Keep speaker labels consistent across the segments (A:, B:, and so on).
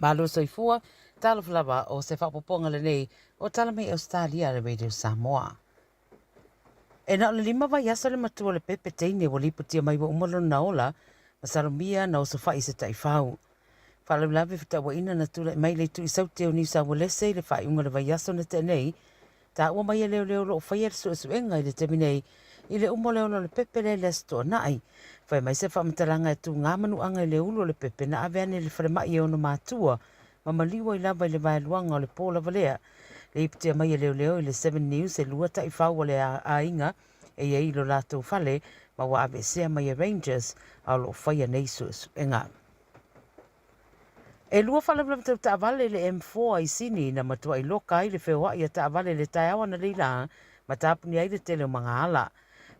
A: Malo soifua, tala flava o se whapoponga le nei o tala mai Ausetalia le radio Samoa. E na le lima vai asa le matua le pepe teine wa lipo tia mai wa umalo na ola, ma salomia na o sa whai se tai whau. Whala lawe whita wa ina na tula mai le tu i saute o nisa wa lese le whai unga le vai asa na te nei, ta ua mai leo leo lo whai su esu enga i le te minei, i le umo leo le pepe le le sto nai. Whai mai se whamatalanga e tu ngā manu anga i le ulo le pepe na aveane le whare mai e ono mātua, ma maliwa i lava i le vai luanga o le pōla valea. Le ipitea mai e leo leo i le 7 News e lua ta i whau le a inga e ia ilo lātou whale ma wa ave sea mai e Rangers a lo whaia neisu enga. E lua whale blama tau taavale le M4 ai sini na matua i loka i le whewha i a taavale le tai awa na leila ma tāpuni ai le tele o mga ala.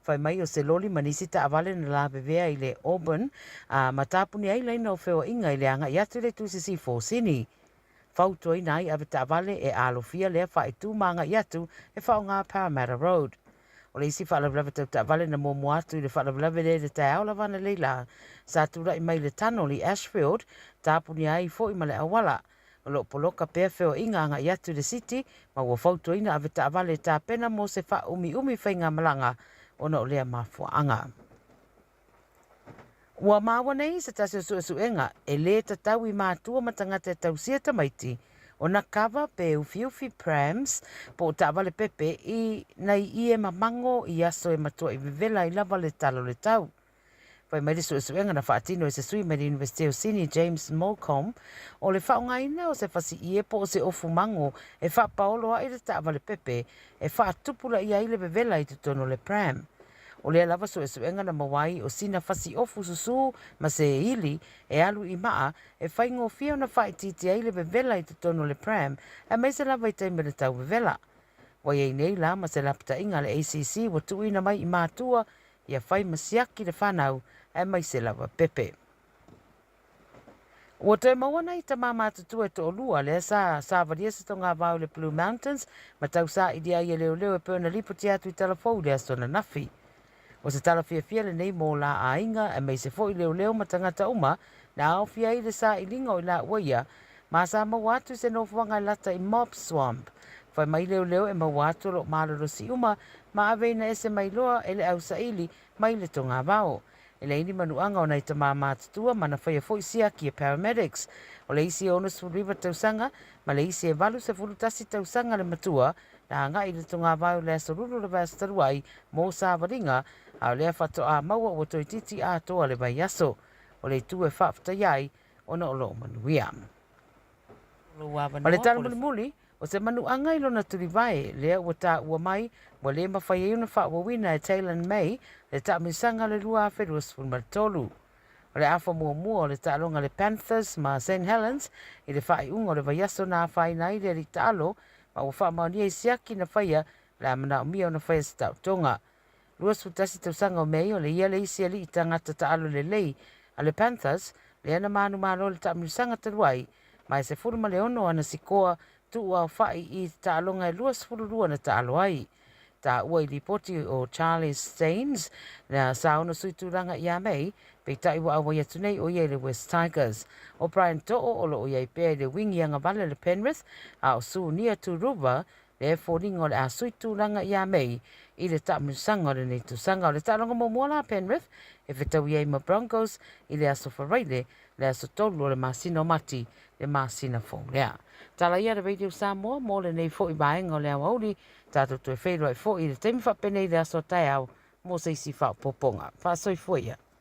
A: Whai mai o se loli manisi taavale na la bevea i le Auburn ma tāpuni ai leina o whewa inga i le anga i atu le tūsisi 4 sini. Fautoi nai ave taavale e alofia lea wha tu manga i atu e whao ngā Parramatta Road. O le isi whaalawlawe tau taavale na momo atu i le whaalawlawe le tai aula wana leila sa tura i mai le tano li Ashfield tāpuni ai fo i male awala. O lo poloka pea wheo inga anga i atu le city ma ua fautoi na ave taavale tā pena mo se wha umi whainga malanga ona o lea mafuanga. Ua mawa nei se tasi o suenga e le tatau i mātua matangata e tausia tamaiti o na kawa pe ufiufi prams po taavale pepe i nei i e mamango i aso e matua i vivela i lava le talo le tau. Pai mai le suenga na whaatino e se sui mai le University of Sydney James Malcolm o le whaongaina o se whasi i e po o se ofu mango e wha paoloa i le taavale pepe e wha atupula i aile vivela i tutono le pram. O lea lava suenga na mawai o sina fasi ofu susu ma se ili e alu i maa e whaingo fia na whai titi aile vevela i tutono le pram e mai se lava i taime le tau vevela. Wai ei nei la ma se lapta inga le ACC wa tuina mai i mātua i a whai masiaki le whanau e mai se lava pepe. Ua te mawana i ta mamatutu e to olua lea sa varia se tonga vau le Blue Mountains ma tau sa i dia i leo leo e pēna lipo ti atu i Tala Fou lea sona nafi. O se tala fia le nei mō la a inga e mei se fo i leo leo ma tangata uma na au fia i le sa i linga o i la uaia ma sa mawatu se no fuanga i lata i Mob Swamp. Fai mai leo leo e mawatu lo malolo si uma ma aveina e se mai loa e le au sa ili mai le tonga vao. E le ini manuanga o nei ta mamatutua ma na whaia fo i sia ki e paramedics. O le isi ono suriva tausanga ma le isi e valu se fulutasi tausanga le matua na anga i le tonga vao le asorulu le vastaruai mō sa varinga a lea whato a maua o toi titi a toa le vai aso. O le tu e whafta iai o na olo manuia. O le tala muli o se manuanga i lona turi vai lea ua ta ua mai mo le mawhai e una whawawina e Taylor May le ta misanga le lua a wherua Spulmatolu. O le afa mua o le taalonga le Panthers ma St. Helens i le whai unga o le vai aso na whai nai le ri taalo ma ua wha maunia i siaki na whaia le amana o mia o na whaia sa tautonga. Luas futasi tausanga o mei o le ia le isi ali i tangata taalo le lei a le Panthers le ana manu malo le tamisanga taluai mai se furu ma le ono ana sikoa tu ua whai i taalonga e luas furu lua na taalo ai. Ta ua i lipoti o Charlie Staines na sa ono sui tūranga i a mei pe tai ua awa iatu nei o iei le West Tigers. O Brian To'o o lo o iei pēr le wingi anga vale le Penrith a o su nia tu ruba le fōringa o le a sui tūranga i a mei i le tamisanga o le nei tūsanga o le taalonga momola Penrith e whetau iei ma Broncos i le aso whareile le aso tolu o le masina o mati le masina fōlea. Tala ia le Radio Samoa mō le nei fōi baenga o le awauri tātou tu e whairua e fōi le teimi whapene i le aso tai au mō se isi whao poponga. Whaasoi fōia.